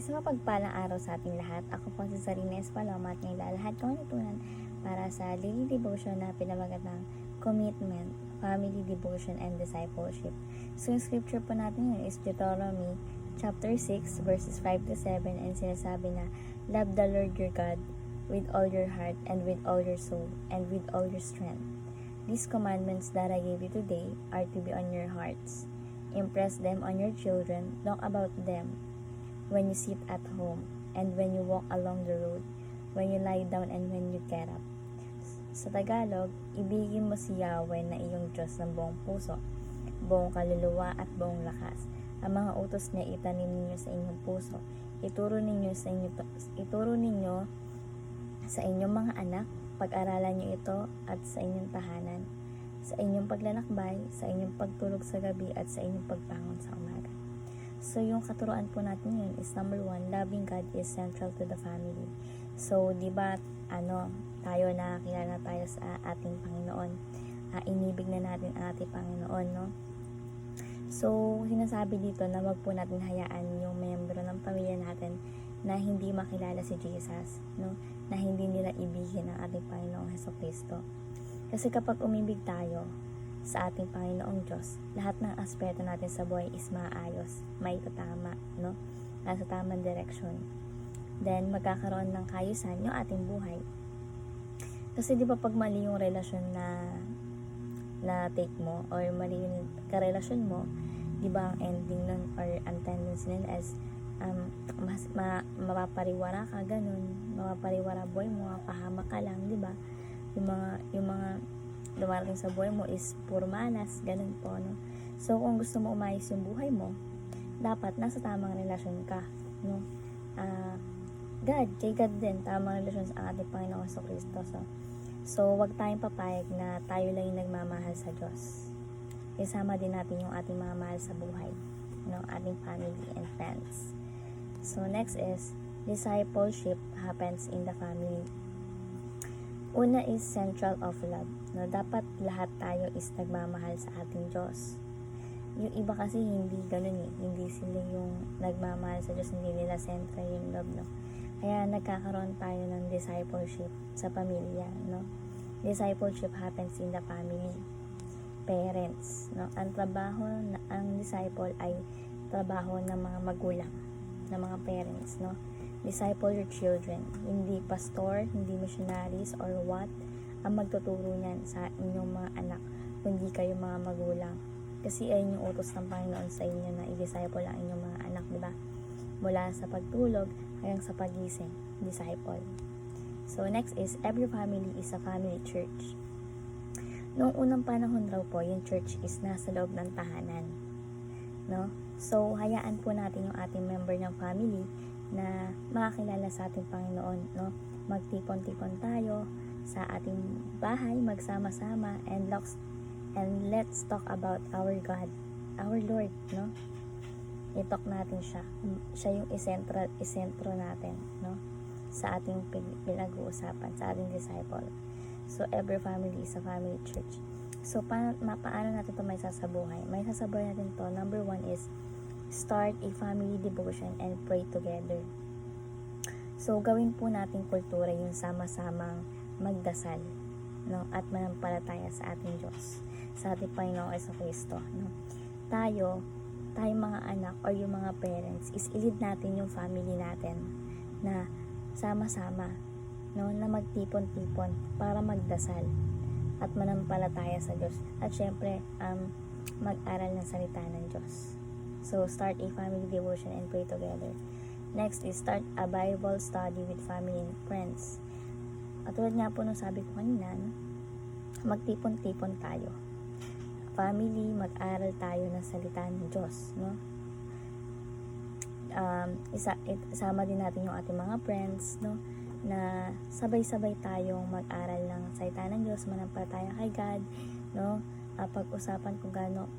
Isang mapagpalang araw sa ating lahat. Ako po si Sarina Espaloma at ngayon lalahad kong natutunan para sa daily devotion na pinamagat ng Commitment, Family Devotion, and Discipleship. So yung scripture po natin yun is Deuteronomy chapter 6 verses 5 to 7 and sinasabi na, Love the Lord your God with all your heart and with all your soul and with all your strength. These commandments that I gave you today are to be on your hearts. Impress them on your children, talk about them when you sit at home, and when you walk along the road, when you lie down and when you get up. Sa Tagalog, ibigin mo si Yahweh na iyong Diyos ng buong puso, buong kaluluwa at buong lakas. Ang mga utos niya itanim ninyo sa inyong puso. Ituro ninyo sa inyong mga anak, pag-aralan niyo ito at sa inyong tahanan, sa inyong paglalakbay, sa inyong pagtulog sa gabi at sa inyong pagbangon sa umaga. So, yung katuruan po natin yun is number 1, loving God is central to the family. So, di ba, tayo nakakilala tayo sa ating Panginoon. Inibig na natin ang ating Panginoon, no? So, sinasabi dito na wag po natin hayaan yung miyembro ng pamilya natin na hindi makilala si Jesus, no? Na hindi nila ibigin ang ating Panginoong Hesukristo. Kasi kapag umibig tayo sa ating Panginoong Diyos, lahat ng aspeto natin sa buhay is maayos, may tatama, no? Nasa tamang direksyon. Then, magkakaroon ng kaayusan yung ating buhay. Kasi di ba pag mali yung relasyon na take mo, or mali yung karelasyon mo, di ba ang ending nun, or ang tendency nun is, mapapariwara ka, ganun, mapapariwara buhay mo, mapahamak ka lang, di ba? Yung mga dumarating sa buhay mo is puro malas, ganun po, no? So, kung gusto mo umayos yung buhay mo, dapat nasa tamang relasyon ka, no? Kay God din, tamang relasyon sa ating Panginoong Hesukristo. So, wag tayong papayag na tayo lang yung nagmamahal sa Diyos. Isama din natin yung ating mga mahal sa buhay, no? Ating family and friends. So, next is, discipleship happens in the family. Una is central of love. No, dapat lahat tayo is nagmamahal sa ating Diyos. Yung iba kasi hindi ganun eh. Hindi sila yung nagmamahal sa Diyos, hindi nila central yung love, no? Kaya nagkakaroon tayo ng discipleship sa pamilya, no? Discipleship happens in the family. Parents, no? Ang disciple ay trabaho ng mga magulang, ng mga parents, no? Disciple your children. Hindi pastor, hindi missionaries, or what ang magtuturo niyan sa inyong mga anak, kundi kayo mga magulang. Kasi ayun yung utos ng Panginoon sa inyo na i-disciple ang inyong mga anak, di ba? Mula sa pagtulog hanggang sa pagising, disciple. So, next is, every family is a family church. Noong unang panahon raw po, yung church is nasa loob ng tahanan, no? So, hayaan po natin yung ating member ng family na makakilala sa ating Panginoon, no? Magtipon-tipon tayo sa ating bahay, magsama-sama, and let's talk about our God, our Lord, no? I-talk natin siya. Siya yung isentro natin, no? Sa ating pinag-uusapan, sa ating disciple. So, every family is a family church. So, paano natin ito may sasabuhay? May sasabuhay natin to. Number 1 is, start a family devotion and pray together. So, gawin po natin kultura yung sama-samang magdasal, no? At manampalataya sa ating Diyos, sa ating Panginoong Hesukristo, no? Tayo mga anak or yung mga parents is i-lead natin yung family natin na sama-sama, no? Na magtipon-tipon para magdasal at manampalataya sa Diyos. At syempre, mag-aral ng salita ng Diyos. So, start a family devotion and pray together. Next is, start a Bible study with family and friends. At tulad nga po nung sabi ko kanina, no? Magtipon-tipon tayo. Family, mag-aral tayo ng salita ng Diyos, no? Isama din natin yung ating mga friends, no? Na sabay-sabay tayong mag-aral ng salita ng Diyos, manampalataya kay God, no? Pag-usapan kung gaano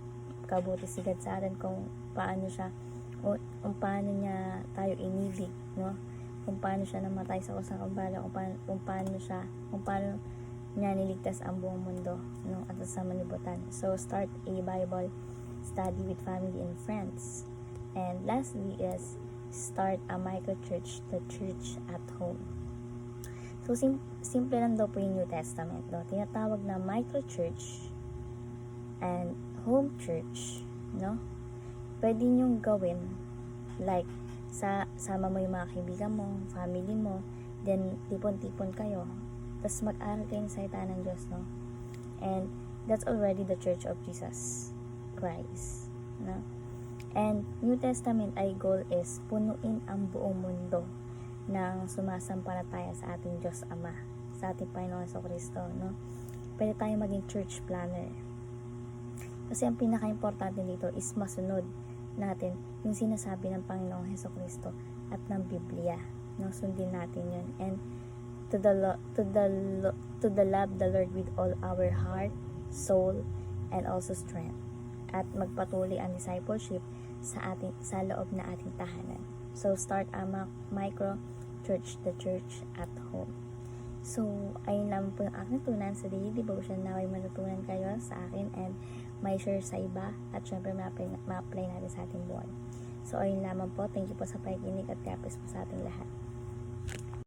kabuti si God sa atin, kung paano niya tayo inibig, no? Kung paano siya namatay sa kusang kabalyo, kung paano niya niligtas ang buong mundo, no? At sa manibutan. So, start a Bible study with family and friends. And lastly is, start a micro church, the church at home. So, simple lang daw po yung New Testament. No? Tinatawag na micro church and home church. No? Pwede nyong gawin like sama mo yung mga kaibigan mo, family mo, then tipon-tipon kayo. Tapos mag-aral kayo sa salita ng Diyos. No? And that's already the Church of Jesus Christ. No? And New Testament ay goal is punuin ang buong mundo ng sumasampalataya sa ating Diyos Ama, sa ating Panginoon Jesucristo, no? Pwede tayong maging church planner. Kasi ang pinaka-importante dito is masunod natin yung sinasabi ng Panginoong Jesucristo at ng Biblia, no? Sundin natin yun. And to the love the Lord with all our heart, soul, and also strength. At magpatuloy ang discipleship sa loob na ating tahanan. So, start a micro church, the church at home. So, ayun lang po yung aking tunan sa daily devotion. Naway matutunan kayo sa akin and may share sa iba at syempre ma-apply natin sa ating buhay. So, ayun lamang po. Thank you po sa pakikinig at God bless po sa ating lahat.